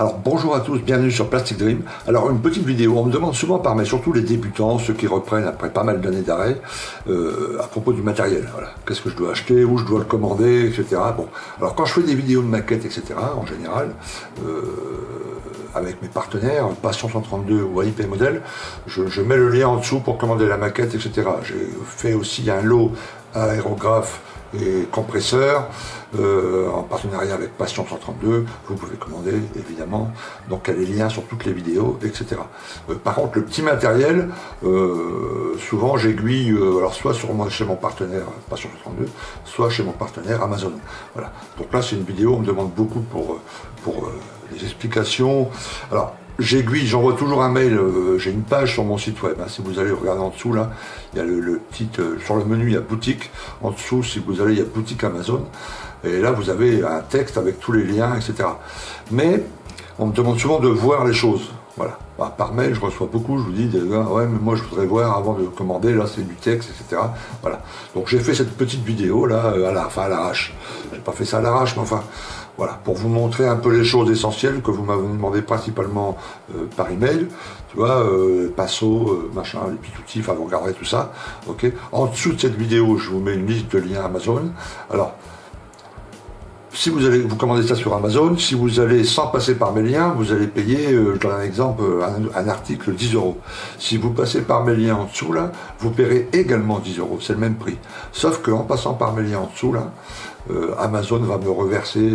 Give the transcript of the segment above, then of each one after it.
Alors bonjour à tous, bienvenue sur Plastic Dream. Alors une petite vidéo, on me demande souvent par mail, surtout les débutants, ceux qui reprennent après pas mal d'années d'arrêt, à propos du matériel. Voilà. Qu'est-ce que je dois acheter, où je dois le commander, etc. Bon, alors quand je fais des vidéos de maquettes, etc. en général, avec mes partenaires, Passion 132 ou IP Model, je mets le lien en dessous pour commander la maquette, etc. J'ai fait aussi un lot aérographe et compresseur en partenariat avec Passion 132, vous pouvez commander évidemment, donc il y a les liens sur toutes les vidéos, etc. Par contre le petit matériel, souvent j'aiguille alors soit chez mon partenaire Passion 132, soit chez mon partenaire Amazon. Voilà. Donc là c'est une vidéo, on me demande beaucoup pour des explications. Alors j'aiguille, j'envoie toujours un mail, j'ai une page sur mon site web, hein, si vous allez regarder en dessous là, il y a le petit, sur le menu il y a boutique, en dessous si vous allez il y a boutique Amazon, et là vous avez un texte avec tous les liens, etc. Mais on me demande souvent de voir les choses, voilà. Bah, par mail je reçois beaucoup, je vous dis, ouais mais moi je voudrais voir avant de commander, là c'est du texte, etc. Voilà. Donc j'ai fait cette petite vidéo là, à l'arrache, j'ai pas fait ça à l'arrache, mais enfin, voilà, pour vous montrer un peu les choses essentielles que vous m'avez demandé principalement par email, tu vois, Passo, machin, les petits outils, enfin vous regarderez tout ça, ok. En dessous de cette vidéo, je vous mets une liste de liens Amazon. Alors, si vous commandez ça sur Amazon, si vous allez sans passer par mes liens, vous allez payer, je donne un exemple, un article 10 €. Si vous passez par mes liens en dessous là, vous paierez également 10 €, c'est le même prix. Sauf qu'en passant par mes liens en dessous là, Amazon va me reverser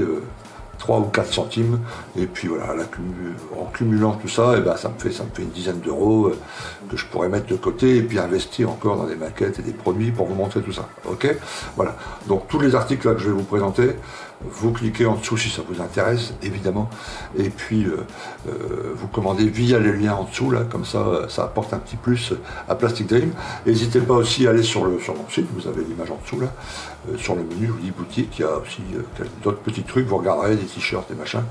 3 ou 4 centimes, et puis voilà, en cumulant tout ça, et ben, ça me fait une dizaine d'euros que je pourrais mettre de côté, et puis investir encore dans des maquettes et des produits pour vous montrer tout ça, ok. Voilà, donc tous les articles là que je vais vous présenter, vous cliquez en dessous si ça vous intéresse, évidemment, et puis vous commandez via les liens en dessous, là, comme ça, ça apporte un petit plus à Plastic Dream. N'hésitez pas aussi à aller sur mon site, vous avez l'image en dessous, là, sur le menu, je vous dis boutique, il y a aussi d'autres petits trucs, vous regarderez, des t-shirts et machin,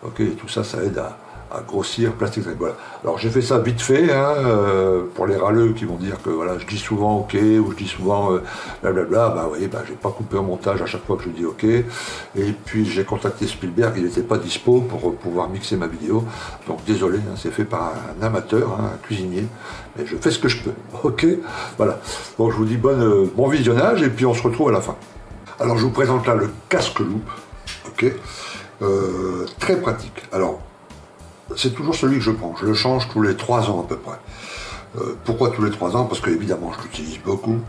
ok, et tout ça, ça aide à grossir Plastic Dream. Voilà. Alors j'ai fait ça vite fait, hein, pour les râleux qui vont dire que voilà, je dis souvent ok, ou je dis souvent blablabla, bah vous voyez, bah, j'ai pas coupé au montage à chaque fois que je dis ok, et puis j'ai contacté Spielberg, il n'était pas dispo pour pouvoir mixer ma vidéo, donc désolé, hein, c'est fait par un amateur, hein, un cuisinier, mais je fais ce que je peux, ok, voilà. Donc je vous dis bon visionnage, et puis on se retrouve à la fin. Alors je vous présente là le casque loupe, ok, très pratique. Alors c'est toujours celui que je prends, je le change tous les 3 ans à peu près. Pourquoi tous les 3 ans? Parce que évidemment je l'utilise beaucoup.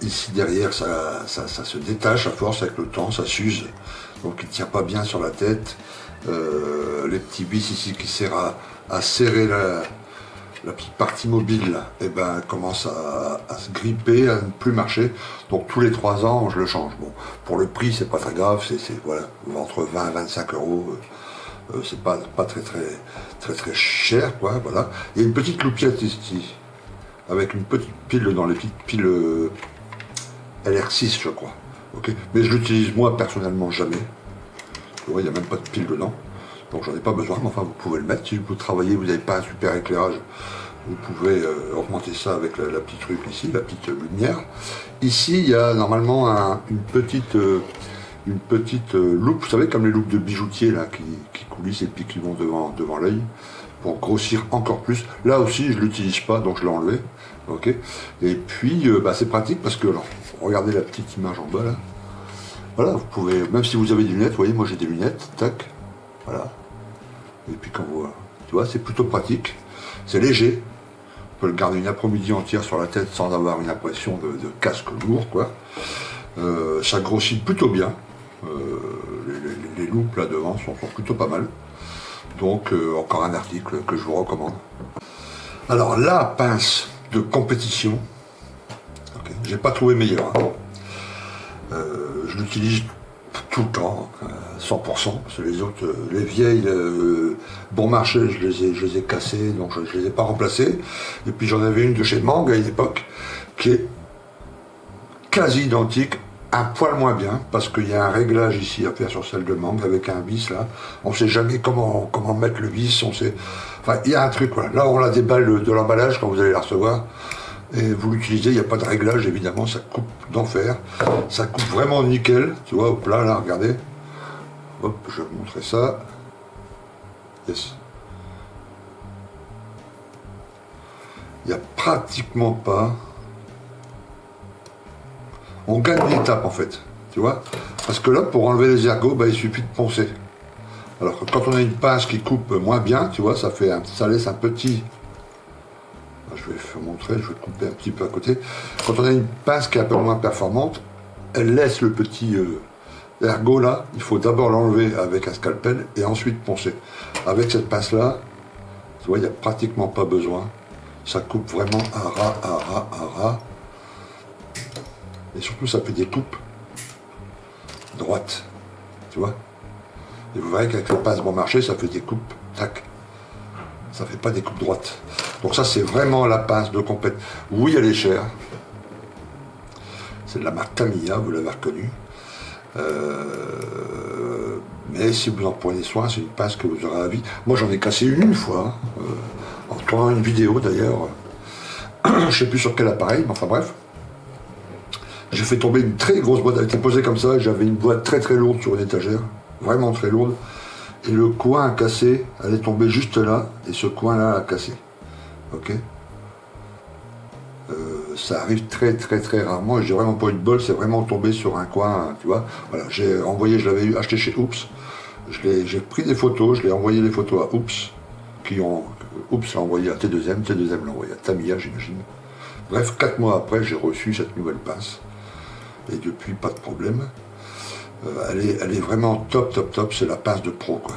Ici derrière ça se détache à force avec le temps, ça s'use, donc il ne tient pas bien sur la tête. Les petits vis ici qui servent à serrer la petite partie mobile là, et ben commence à se gripper, à ne plus marcher. Donc tous les 3 ans je le change. Bon, pour le prix c'est pas très grave, c'est voilà, entre 20 et 25 €. C'est pas très cher, quoi, voilà. Il y a une petite loupiette ici, avec une petite pile dans les petites piles LR6, je crois. Ok, mais je l'utilise moi personnellement jamais. Vous voyez, il n'y a même pas de pile dedans, donc j'en ai pas besoin, mais enfin vous pouvez le mettre. Si vous travaillez, vous n'avez pas un super éclairage, vous pouvez augmenter ça avec la petite truc ici, la petite lumière. Ici, il y a normalement une petite loupe, vous savez, comme les loupes de bijoutier là, qui coulissent et puis qui vont devant l'œil, pour grossir encore plus. Là aussi, je ne l'utilise pas, donc je l'ai enlevé. Ok. Et puis, c'est pratique parce que, alors, regardez la petite image en bas là. Voilà, vous pouvez, même si vous avez des lunettes, vous voyez, moi j'ai des lunettes, tac, voilà. Et puis quand vous, tu vois, c'est plutôt pratique. C'est léger. On peut le garder une après-midi entière sur la tête sans avoir une impression de casque lourd, quoi. Ça grossit plutôt bien. Les loupes là devant sont plutôt pas mal, donc encore un article que je vous recommande. Alors la pince de compétition, okay, j'ai pas trouvé meilleur, hein. Je l'utilise tout le temps, 100%, parce que les autres, les vieilles bon marché, je les ai cassées, donc je les ai pas remplacées. Et puis j'en avais une de chez Mang à une époque qui est quasi identique, un poil moins bien, parce qu'il y a un réglage ici à faire sur celle de Mang avec un vis là. On sait jamais comment mettre le vis, enfin il y a un truc, voilà. Là on la déballe de l'emballage quand vous allez la recevoir, et vous l'utilisez, il n'y a pas de réglage évidemment, ça coupe d'enfer, ça coupe vraiment nickel, tu vois, hop là, regardez, hop, je vais vous montrer ça, Yes. Il n'y a pratiquement pas... On gagne une étape en fait, tu vois. Parce que là, pour enlever les ergots, bah, il suffit de poncer. Alors que quand on a une pince qui coupe moins bien, tu vois, ça laisse un petit... Je vais vous montrer, je vais couper un petit peu à côté. Quand on a une pince qui est un peu moins performante, elle laisse le petit ergot là. Il faut d'abord l'enlever avec un scalpel et ensuite poncer. Avec cette pince là, tu vois, il n'y a pratiquement pas besoin. Ça coupe vraiment à ras, à ras, à ras. Et surtout, ça fait des coupes droites, tu vois. Et vous verrez qu'avec la pince bon marché, ça fait des coupes, tac. Ça fait pas des coupes droites. Donc ça, c'est vraiment la pince de compète. Oui, elle est chère. C'est de la marque Tamiya, vous l'avez reconnue. Mais si vous en prenez soin, c'est une pince que vous aurez à vie. Moi, j'en ai cassé une fois, en tournant une vidéo d'ailleurs. Je sais plus sur quel appareil, mais enfin bref. J'ai fait tomber une très grosse boîte, elle était posée comme ça, j'avais une boîte très très lourde sur une étagère, vraiment très lourde, et le coin a cassé, elle est tombée juste là, et ce coin-là a cassé. Ok. Ça arrive très très très rarement, et j'ai vraiment pas eu de bol, c'est vraiment tombé sur un coin, tu vois. Voilà, j'ai envoyé, je l'avais acheté chez Oops, j'ai pris des photos, je l'ai envoyé les photos à Oops, Oops l'a envoyé à T2M, T2M l'a envoyé à Tamiya, j'imagine. Bref, 4 mois après, j'ai reçu cette nouvelle pince. Et depuis, pas de problème. Elle est vraiment top, top, top. C'est la pince de pro, quoi.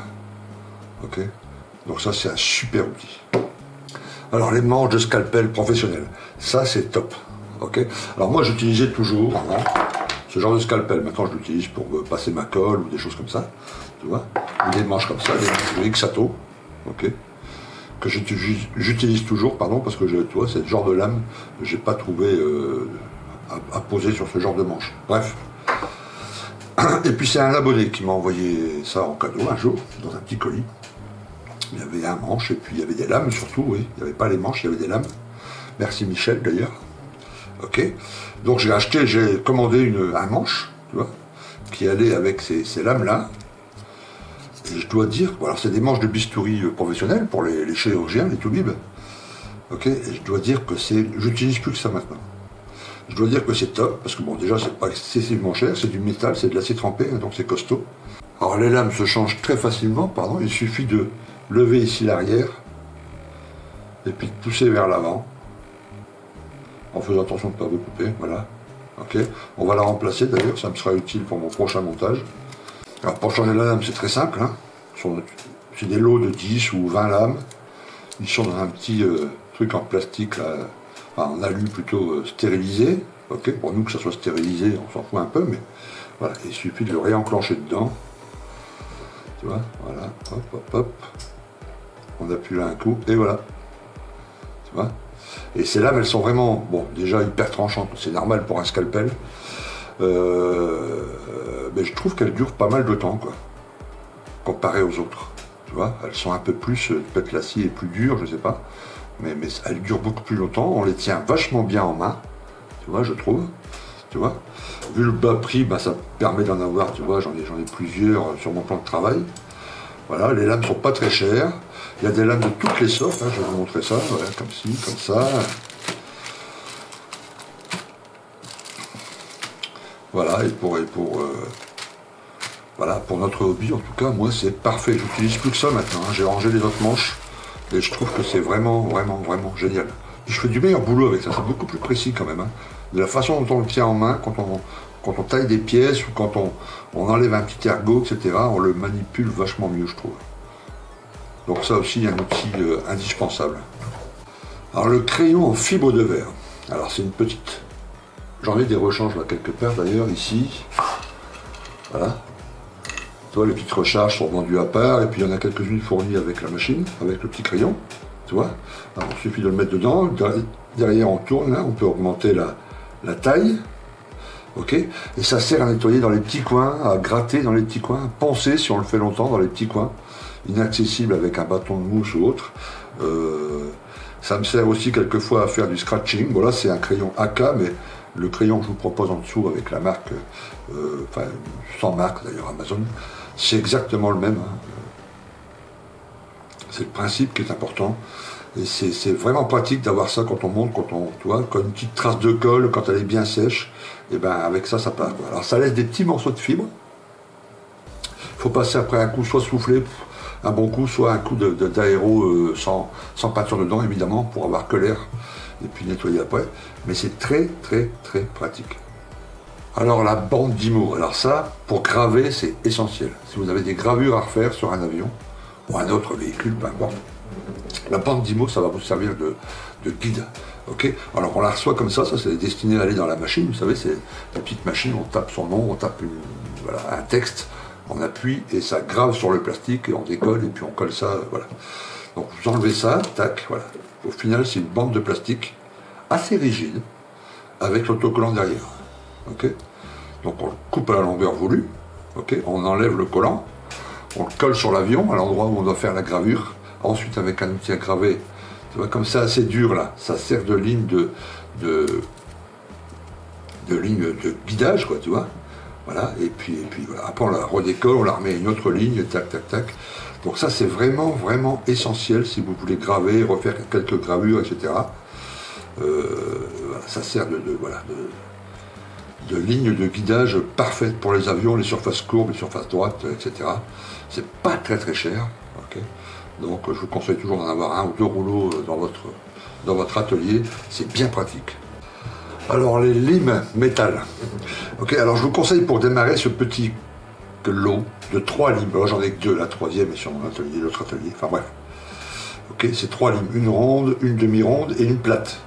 Ok. Donc ça, c'est un super outil. Alors, les manches de scalpel professionnel. Ça, c'est top. Ok. Alors moi, j'utilisais toujours ce genre de scalpel. Maintenant, je l'utilise pour passer ma colle ou des choses comme ça. Tu vois. Des manches comme ça, des manches de Xato. Ok. Que j'utilise toujours, pardon, parce que tu vois, c'est le genre de lame que j'ai pas trouvé à poser sur ce genre de manche. Bref. Et puis c'est un abonné qui m'a envoyé ça en cadeau un jour, dans un petit colis. Il y avait un manche et puis il y avait des lames surtout, oui. Il n'y avait pas les manches, il y avait des lames. Merci Michel d'ailleurs. Ok. Donc j'ai commandé un manche, tu vois, qui allait avec ces lames-là. Et je dois dire, alors c'est des manches de bistouri professionnelles pour les chirurgiens, les toubibs. Ok. Et je dois dire que j'utilise plus que ça maintenant. Je dois dire que c'est top, parce que bon, déjà, c'est pas excessivement cher, c'est du métal, c'est de l'acier trempé, donc c'est costaud. Alors les lames se changent très facilement, pardon, il suffit de lever ici l'arrière, et puis de pousser vers l'avant, en faisant attention de ne pas vous couper, voilà. Ok, on va la remplacer d'ailleurs, ça me sera utile pour mon prochain montage. Alors pour changer la lame, c'est très simple, hein. C'est des lots de 10 ou 20 lames, ils sont dans un petit truc en plastique, là, en alu plutôt stérilisé, ok, pour nous que ça soit stérilisé, on s'en fout un peu, mais voilà, il suffit de le réenclencher dedans, tu vois, voilà, hop, hop, hop, on appuie là un coup, et voilà, tu vois, et ces lames, elles sont vraiment, bon, déjà hyper tranchantes, c'est normal pour un scalpel, mais je trouve qu'elles durent pas mal de temps, quoi, comparées aux autres, tu vois, elles sont un peu plus, peut-être l'acier est plus dur, je sais pas, mais elles durent beaucoup plus longtemps, on les tient vachement bien en main, tu vois, je trouve, tu vois. Vu le bas prix, bah, ça permet d'en avoir, tu vois, j'en ai plusieurs sur mon plan de travail. Voilà, les lames sont pas très chères, il y a des lames de toutes les sortes, hein, je vais vous montrer ça, voilà, comme ci, comme ça. Voilà, voilà, pour notre hobby, en tout cas, moi, c'est parfait, j'utilise plus que ça maintenant, hein. J'ai rangé les autres manches. Et je trouve que c'est vraiment, vraiment, vraiment génial. Et je fais du meilleur boulot avec ça, c'est beaucoup plus précis quand même. Hein. De la façon dont on le tient en main, quand on taille des pièces ou quand on enlève un petit ergot, etc., on le manipule vachement mieux, je trouve. Donc ça aussi, un outil indispensable. Alors le crayon en fibre de verre. Alors c'est une petite... J'en ai des rechanges là quelque part d'ailleurs, ici. Voilà. Tu vois, les petites recharges sont vendues à part, et puis il y en a quelques-unes fournies avec la machine, avec le petit crayon, tu vois. Alors, il suffit de le mettre dedans, derrière on tourne, là, on peut augmenter la taille, ok. Et ça sert à nettoyer dans les petits coins, à gratter dans les petits coins, à poncer si on le fait longtemps dans les petits coins, inaccessibles avec un bâton de mousse ou autre. Ça me sert aussi quelquefois à faire du scratching. Bon là c'est un crayon AK, mais le crayon que je vous propose en dessous avec la marque, enfin sans marque d'ailleurs, Amazon, c'est exactement le même. Hein. C'est le principe qui est important. Et c'est vraiment pratique d'avoir ça quand on monte, tu vois, quand une petite trace de colle, quand elle est bien sèche, et ben avec ça, ça part. Alors ça laisse des petits morceaux de fibre. Il faut passer après un coup, soit souffler, un bon coup, soit un coup d'aéro sans peinture dedans, évidemment, pour avoir que l'air, et puis nettoyer après. Mais c'est très, très, très pratique. Alors la bande d'IMO, alors ça, pour graver, c'est essentiel. Si vous avez des gravures à refaire sur un avion, ou un autre véhicule, peu importe, la bande d'IMO, ça va vous servir de guide. Okay, alors on la reçoit comme ça c'est destiné à aller dans la machine, vous savez, c'est la petite machine, on tape son nom, on tape voilà, un texte, on appuie et ça grave sur le plastique et on décolle et puis on colle ça, voilà. Donc vous enlevez ça, tac, voilà. Au final, c'est une bande de plastique assez rigide avec l'autocollant derrière. Okay, donc on le coupe à la longueur voulue, okay, on enlève le collant, on le colle sur l'avion à l'endroit où on doit faire la gravure. Ensuite, avec un outil à graver, tu vois, comme c'est assez dur là, ça sert de ligne ligne de guidage, quoi, tu vois. Voilà, et puis voilà. Après on la redécolle, on la remet à une autre ligne, tac, tac, tac. Donc ça c'est vraiment, vraiment essentiel si vous voulez graver, refaire quelques gravures, etc. Voilà, ça sert de ligne de guidage parfaite pour les avions, les surfaces courbes, les surfaces droites, etc. C'est pas très très cher. Okay. Donc je vous conseille toujours d'en avoir un ou deux rouleaux dans votre atelier, c'est bien pratique. Alors les limes métal. Ok, alors je vous conseille pour démarrer ce petit lot de 3 limes. Alors j'en ai que 2, la troisième est sur mon atelier, l'autre atelier, enfin bref. Ok, c'est 3 limes, une ronde, une demi-ronde et une plate.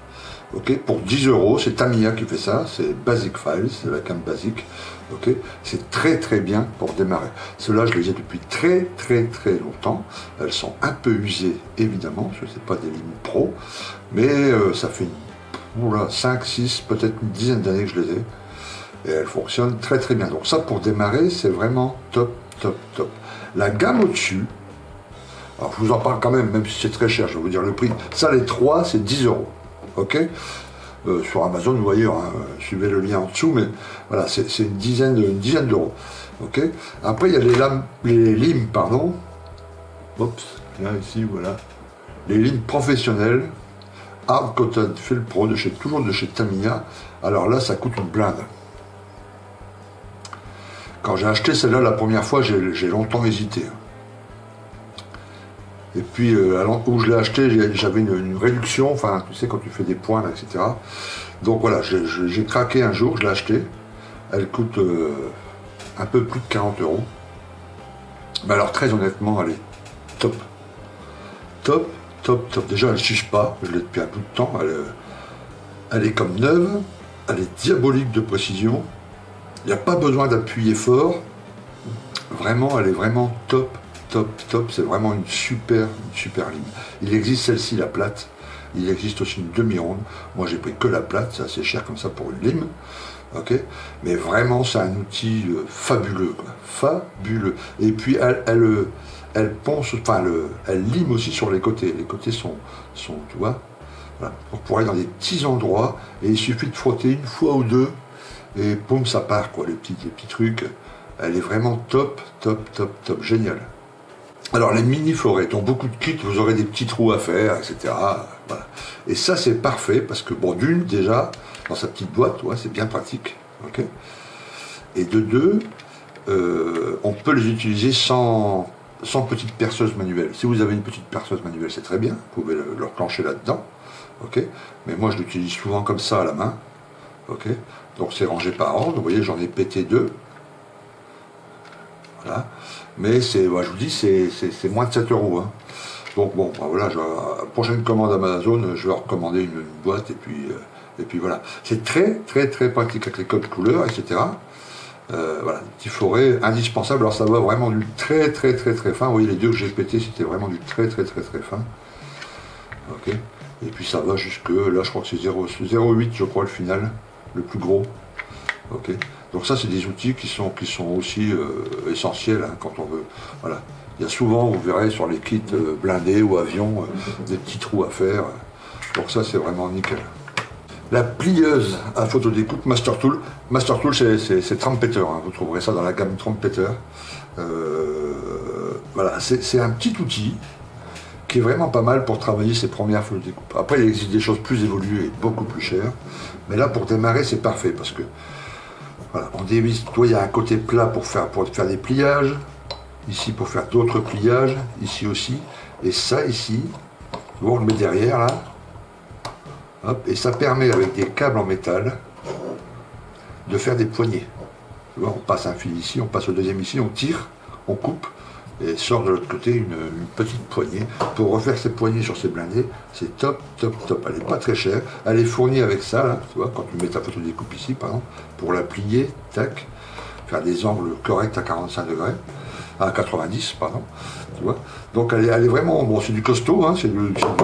Ok, pour 10 €, c'est Tamiya qui fait ça, c'est Basic Files, c'est la gamme basique. Ok, c'est très très bien pour démarrer. Ceux-là, je les ai depuis très très très longtemps. Elles sont un peu usées, évidemment, ce n'est pas des limes pro, mais ça fait 5, 6, peut-être une dizaine d'années que je les ai. Et elles fonctionnent très très bien. Donc ça, pour démarrer, c'est vraiment top, top, top. La gamme au-dessus, alors je vous en parle quand même si c'est très cher, je vais vous dire le prix. Ça, les 3, c'est 10 €. Ok, sur Amazon, vous voyez, hein, suivez le lien en dessous, mais voilà, c'est une dizaine d'euros. Ok. Après, il y a les limes, pardon. Oups, là, ici, voilà. Les limes professionnelles, Hard Cotton Field Pro, toujours de chez Tamiya. Alors là, ça coûte une blinde. Quand j'ai acheté celle-là la première fois, j'ai longtemps hésité. Et puis, où je l'ai acheté, j'avais une réduction, enfin, tu sais, quand tu fais des points, etc. Donc voilà, j'ai craqué un jour, je l'ai acheté. Elle coûte un peu plus de 40 €. Mais alors, très honnêtement, elle est top. Top, top, top. Déjà, elle ne chiche pas, je l'ai depuis un bout de temps. Elle est comme neuve, elle est diabolique de précision. Il n'y a pas besoin d'appuyer fort. Vraiment, elle est vraiment top. Top, top, c'est vraiment une super lime. Il existe celle-ci, la plate. Il existe aussi une demi-ronde. Moi, j'ai pris que la plate, c'est assez cher comme ça pour une lime. Ok, mais vraiment, c'est un outil fabuleux, quoi. Fabuleux. Et puis, elle ponce, enfin, elle lime aussi sur les côtés. Les côtés sont tu vois, voilà. Pour aller dans des petits endroits, et il suffit de frotter une fois ou deux, et poum, ça part, quoi, les petits trucs. Elle est vraiment top, top, top, top, génial. Alors les mini forêts, dans beaucoup de kits, vous aurez des petits trous à faire, etc. Voilà. Et ça c'est parfait, parce que bon, d'une, déjà, dans sa petite boîte, ouais, c'est bien pratique. Okay, et de deux, on peut les utiliser sans petite perceuse manuelle. Si vous avez une petite perceuse manuelle, c'est très bien, vous pouvez le reclencher là-dedans. Okay, mais moi je l'utilise souvent comme ça à la main. Okay, donc c'est rangé par ordre, vous voyez, j'en ai pété 2. Voilà. Mais c'est, ouais, je vous dis, c'est moins de 7 €. Hein. Donc bon, bah voilà, prochaine commande Amazon, je vais recommander une boîte et puis voilà. C'est très très très pratique avec les codes couleurs, etc. Voilà, petit forêt indispensable. Alors ça va vraiment du très très très très fin. Vous voyez les deux que j'ai pété, c'était vraiment du très très très très fin. Ok. Et puis ça va jusque là, je crois que c'est 0,8, je crois le final, le plus gros. Ok. Donc ça, c'est des outils qui sont aussi essentiels hein, quand on veut. Voilà. Il y a souvent, vous verrez sur les kits blindés ou avions, des petits trous à faire. Donc ça, c'est vraiment nickel. La plieuse à photodécoupe Master Tool. Master Tool, c'est Trumpeter. Hein. Vous trouverez ça dans la gamme Trumpeter. Voilà, c'est un petit outil qui est vraiment pas mal pour travailler ses premières photos de découpe. Après, il existe des choses plus évoluées et beaucoup plus chères, mais là, pour démarrer, c'est parfait, parce que, voilà, on dévisse, toi, il y a un côté plat pour faire des pliages, ici pour faire d'autres pliages, ici aussi, et ça, ici, on le met derrière, là, hop, et ça permet, avec des câbles en métal, de faire des poignées. Tu vois, on passe un fil ici, on passe au deuxième ici, on tire, on coupe, et sort de l'autre côté une petite poignée. Pour refaire ces poignées sur ces blindés, c'est top, top, top. Elle n'est pas très chère. Elle est fournie avec ça, là, tu vois, quand tu mets ta photo découpe ici, par exemple, pour la plier, tac, faire des angles corrects à 45 degrés, à 90, pardon, tu vois. Donc elle est vraiment, bon, c'est du costaud, hein, c'est du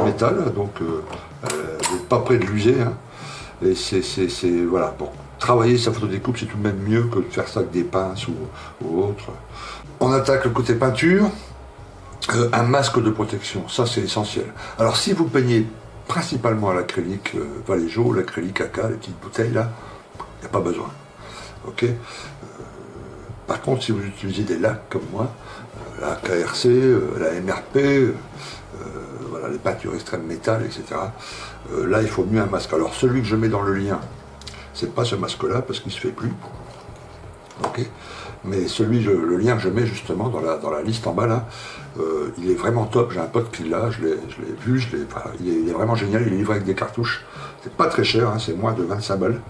métal, donc vous n'êtes pas près de l'user, hein, et voilà, pour travailler sa photo découpe, c'est tout de même mieux que de faire ça avec des pinces ou autre. On attaque le côté peinture, un masque de protection, ça c'est essentiel. Alors si vous peignez principalement à l'acrylique Vallejo, l'acrylique AK, les petites bouteilles là, il n'y a pas besoin. Ok. Par contre, si vous utilisez des lacs comme moi, la KRC, la MRP, voilà, les peintures extrêmes métal, etc., là il faut mieux un masque. Alors celui que je mets dans le lien, c'est pas ce masque-là parce qu'il se fait plus. Ok. Mais le lien que je mets justement dans la liste en bas là, il est vraiment top. J'ai un pote qui l'a, je l'ai vu, enfin, il est vraiment génial. Il est livré avec des cartouches. C'est pas très cher, hein, c'est moins de 25 balles.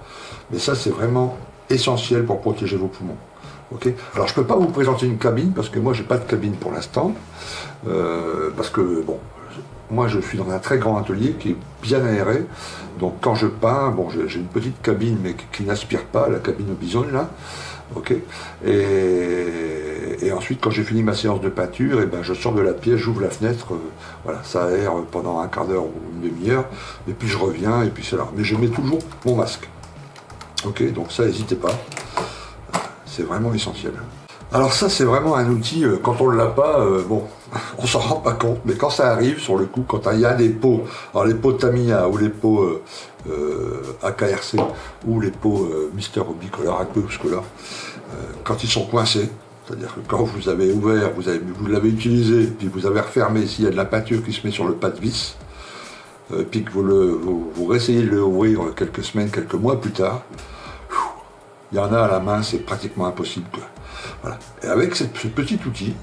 Mais ça, c'est vraiment essentiel pour protéger vos poumons. Okay. Alors je peux pas vous présenter une cabine parce que moi j'ai pas de cabine pour l'instant. Parce que bon, moi je suis dans un très grand atelier qui est bien aéré. Donc quand je peins, bon, j'ai une petite cabine mais qui n'aspire pas, la cabine Bison là. Ok. Et ensuite, quand j'ai fini ma séance de peinture, et ben, je sors de la pièce, j'ouvre la fenêtre, voilà, ça aère pendant un quart d'heure ou une demi-heure, et puis je reviens, et puis c'est là. Mais je mets toujours mon masque. Ok, donc ça, n'hésitez pas. C'est vraiment essentiel. Alors ça, c'est vraiment un outil, quand on ne l'a pas, bon, on s'en rend pas compte, mais quand ça arrive, sur le coup, quand il y a des pots, alors les pots Tamiya ou les pots AKRC ou les pots Mister Bicolor, Aqueous Color, quand ils sont coincés, c'est-à-dire que quand vous avez ouvert, vous l'avez utilisé, puis vous avez refermé, s'il y a de la peinture qui se met sur le pas de vis, puis que vous réessayez de l'ouvrir quelques semaines, quelques mois plus tard, il y en a à la main, c'est pratiquement impossible, quoi. Voilà. Et avec ce petit outil,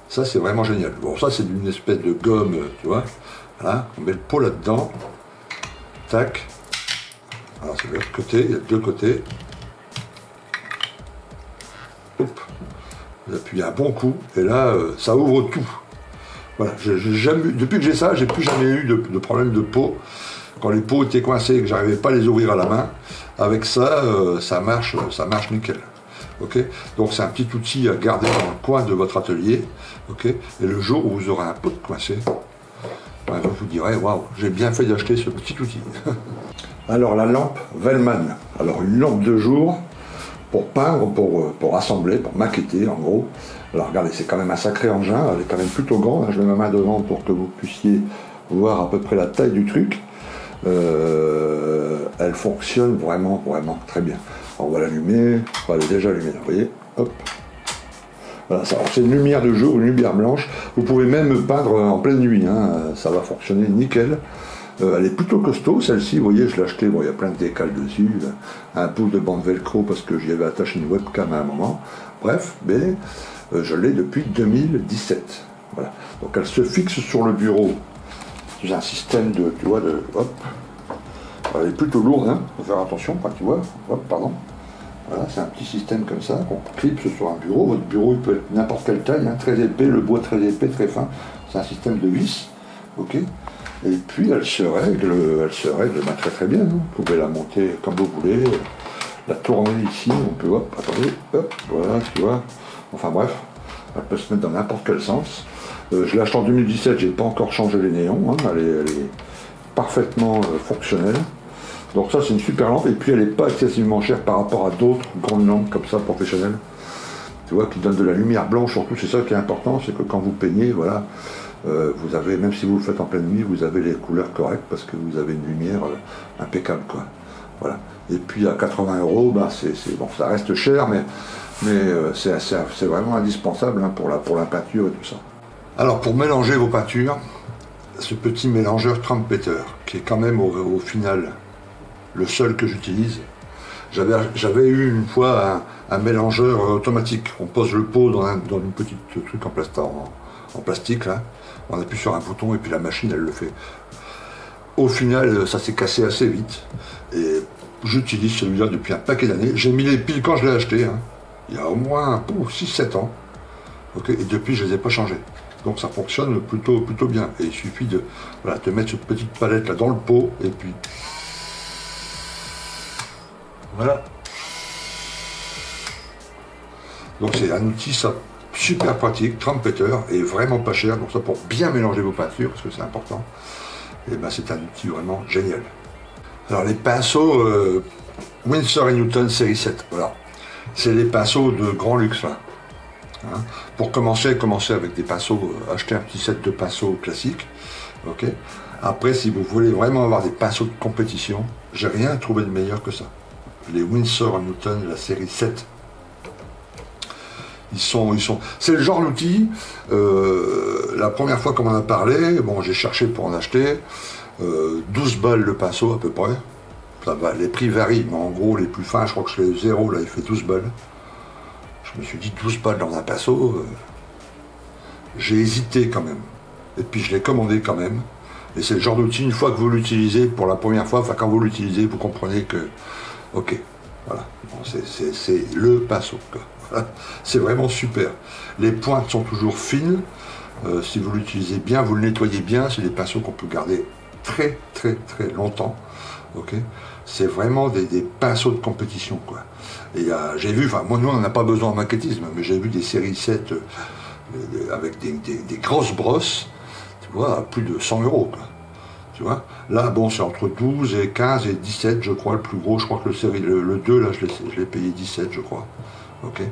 ça c'est vraiment génial. Bon, ça c'est d'une espèce de gomme, tu vois. Voilà, on met le pot là-dedans. Tac. Alors c'est de l'autre côté, il y a deux côtés. Hop. Vous appuyez un bon coup, et là, ça ouvre tout. Voilà, depuis que j'ai ça, j'ai plus jamais eu de problème de pot. Quand les pots étaient coincés et que j'arrivais pas à les ouvrir à la main, avec ça, ça marche nickel. Okay, donc c'est un petit outil à garder dans le coin de votre atelier. Okay, et le jour où vous aurez un pot coincé, ben, vous vous direz waouh, j'ai bien fait d'acheter ce petit outil. Alors la lampe Wellman. Alors une lampe de jour pour peindre, pour assembler, pour maqueter en gros. Alors regardez, c'est quand même un sacré engin, elle est quand même plutôt grande. Hein, je mets ma main devant pour que vous puissiez voir à peu près la taille du truc. Elle fonctionne vraiment très bien. Alors on va l'allumer, elle est déjà allumée, vous voyez, hop. Voilà, c'est une lumière de jour, une lumière blanche. Vous pouvez même peindre en pleine nuit, hein, ça va fonctionner nickel. Elle est plutôt costaud, celle-ci, vous voyez, je l'ai achetée, bon, il y a plein de décals dessus, un pouce de bande velcro parce que j'y avais attaché une webcam à un moment. Bref, mais je l'ai depuis 2017. Voilà. Donc elle se fixe sur le bureau. C'est un système de, tu vois, de, hop. Elle est plutôt lourde, hein, faut faire attention, pas que tu vois, hop, pardon. Voilà, c'est un petit système comme ça, qu'on clipse sur un bureau. Votre bureau, il peut être n'importe quelle taille, hein, très épais, le bois très épais, très fin. C'est un système de vis, ok. Et puis elle se règle très bien. Hein. Vous pouvez la monter comme vous voulez, la tourner ici, on peut, hop, attendez, hop, voilà, tu vois. Enfin bref, elle peut se mettre dans n'importe quel sens. Je l'ai achetée en 2017, j'ai pas encore changé les néons, hein, elle est parfaitement fonctionnelle. Donc ça c'est une super lampe, et puis elle n'est pas excessivement chère par rapport à d'autres grandes lampes comme ça professionnelles. Tu vois, qui donnent de la lumière blanche, surtout c'est ça qui est important, c'est que quand vous peignez, voilà, vous avez, même si vous le faites en pleine nuit, vous avez les couleurs correctes parce que vous avez une lumière impeccable, quoi. Voilà. Et puis à 80 €, bah, bon, ça reste cher, mais c'est vraiment indispensable, hein, pour la peinture et tout ça. Alors pour mélanger vos peintures, ce petit mélangeur trumpeter, qui est quand même au final le seul que j'utilise. J'avais eu une fois un mélangeur automatique. On pose le pot dans une petite truc en plastique, là. On appuie sur un bouton et puis la machine, elle le fait. Au final, ça s'est cassé assez vite. Et j'utilise celui-là depuis un paquet d'années. J'ai mis les piles quand je l'ai acheté, hein, il y a au moins 6-7 ans. Okay, et depuis, je ne les ai pas changés. Donc ça fonctionne plutôt bien. Et il suffit de mettre cette petite palette là dans le pot et puis voilà. Donc c'est un outil ça, super pratique, trumpeter, et vraiment pas cher. Donc ça pour bien mélanger vos peintures, parce que c'est important. Et ben c'est un outil vraiment génial. Alors les pinceaux Winsor & Newton série 7, voilà. C'est les pinceaux de grand luxe là. Hein. Pour commencer avec des pinceaux, acheter un petit set de pinceaux classiques. Okay. Après, si vous voulez vraiment avoir des pinceaux de compétition, j'ai rien trouvé de meilleur que ça. Les Winsor & Newton, la série 7. C'est le genre d'outil, la première fois qu'on m'en a parlé, bon, j'ai cherché pour en acheter, 12 balles le pinceau à peu près. Ça va, les prix varient, mais en gros, les plus fins, je crois que c'est le 0, là, il fait 12 balles. Je me suis dit 12 balles dans un pinceau, j'ai hésité quand même. Et puis je l'ai commandé quand même. Et c'est le genre d'outil, une fois que vous l'utilisez pour la première fois, enfin quand vous l'utilisez, vous comprenez que, ok, voilà, bon, c'est le pinceau. Voilà. C'est vraiment super. Les pointes sont toujours fines. Si vous l'utilisez bien, vous le nettoyez bien, c'est des pinceaux qu'on peut garder très longtemps. Okay, c'est vraiment des pinceaux de compétition, quoi. Et j'ai vu, enfin moi nous on n'a pas besoin en maquettisme, mais j'ai vu des séries 7 avec des grosses brosses, tu vois, à plus de 100 €, quoi. Tu vois, là bon c'est entre 12 et 15 et 17 je crois, le plus gros, je crois que le 2 là je l'ai payé 17 je crois. Ok.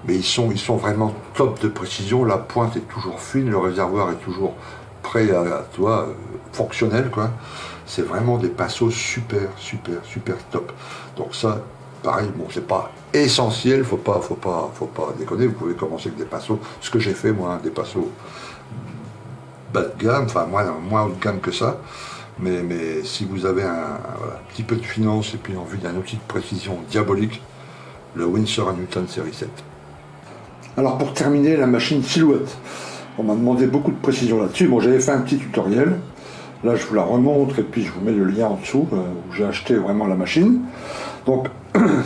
Mais ils sont vraiment top de précision, la pointe est toujours fine, le réservoir est toujours prêt à tu vois, fonctionnel, quoi. C'est vraiment des pinceaux super top. Donc ça, pareil, bon, c'est pas essentiel, faut pas déconner, vous pouvez commencer avec des pinceaux, ce que j'ai fait moi, hein, des pinceaux bas de gamme, enfin moins haut de gamme que ça, mais si vous avez un petit peu de finance et puis envie d'un outil de précision diabolique, le Winsor & Newton série 7. Alors pour terminer, la machine Silhouette. On m'a demandé beaucoup de précision là-dessus. Bon, j'avais fait un petit tutoriel. Là, je vous la remontre et puis je vous mets le lien en dessous où j'ai acheté vraiment la machine. Donc,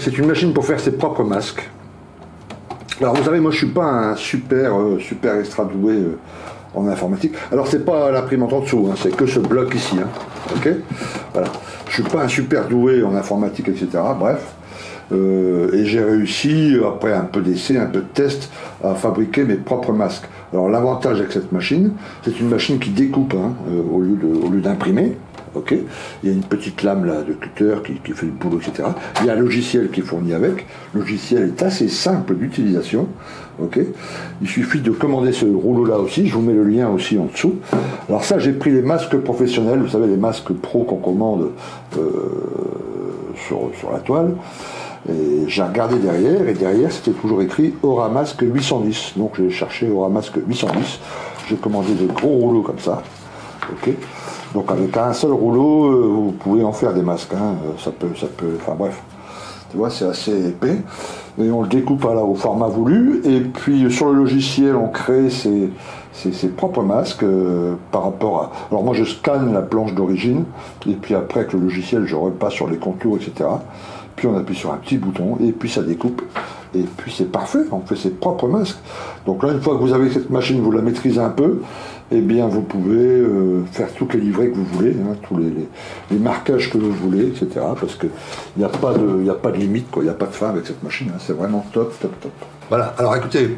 c'est une machine pour faire ses propres masques. Alors, vous savez, moi, je suis pas un super extra doué en informatique. Alors, c'est pas l'imprimante en dessous, hein, c'est que ce bloc ici. Hein, ok, voilà. Je suis pas un super doué en informatique, etc. Bref. Et j'ai réussi, après un peu d'essais, un peu de tests, à fabriquer mes propres masques. Alors l'avantage avec cette machine, c'est une machine qui découpe, hein, au lieu d'imprimer. Okay. Il y a une petite lame là, de cutter qui fait le boulot, etc. Il y a un logiciel qui est fourni avec. Le logiciel est assez simple d'utilisation. Okay. Il suffit de commander ce rouleau là aussi. Je vous mets le lien aussi en dessous. Alors ça, j'ai pris les masques professionnels, vous savez, les masques pro qu'on commande sur la toile. Et j'ai regardé derrière, et derrière c'était toujours écrit Oramasque 810. Donc j'ai cherché Oramasque 810. J'ai commandé de gros rouleaux comme ça. Okay. Donc avec un seul rouleau, vous pouvez en faire des masques. Hein. Ça peut, enfin bref. Tu vois, c'est assez épais. Et on le découpe là, au format voulu. Et puis sur le logiciel, on crée ses propres masques par rapport à... Alors moi je scanne la planche d'origine. Et puis après avec le logiciel, je repasse sur les contours, etc. Puis on appuie sur un petit bouton et puis ça découpe. Et puis c'est parfait, on fait ses propres masques. Donc là, une fois que vous avez cette machine, vous la maîtrisez un peu, et bien vous pouvez faire toutes les livrets que vous voulez, hein, tous les marquages que vous voulez, etc. Parce qu'il n'y a pas de limite, quoi, il n'y a pas de fin avec cette machine, hein, c'est vraiment top. Voilà, alors écoutez,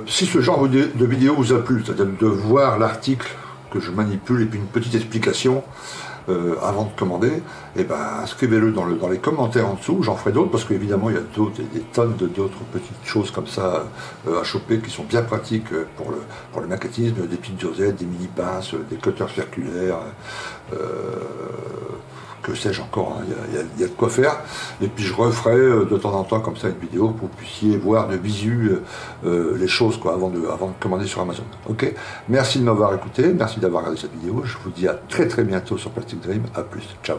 si ce genre de vidéo vous a plu, c'est-à-dire de voir l'article que je manipule et puis une petite explication, avant de commander, et ben inscrivez-le dans les commentaires en dessous, j'en ferai d'autres parce qu'évidemment il y a des tonnes d'autres petites choses comme ça à choper qui sont bien pratiques pour le maquettisme, des petites dosettes, des mini pinces, des cutters circulaires, que sais-je encore, hein, il y a de quoi faire. Et puis je referai de temps en temps comme ça une vidéo pour que vous puissiez voir de visu les choses quoi, avant de commander sur Amazon. Ok, merci de m'avoir écouté, merci d'avoir regardé cette vidéo. Je vous dis à très bientôt sur Plastic Dream. À plus, ciao.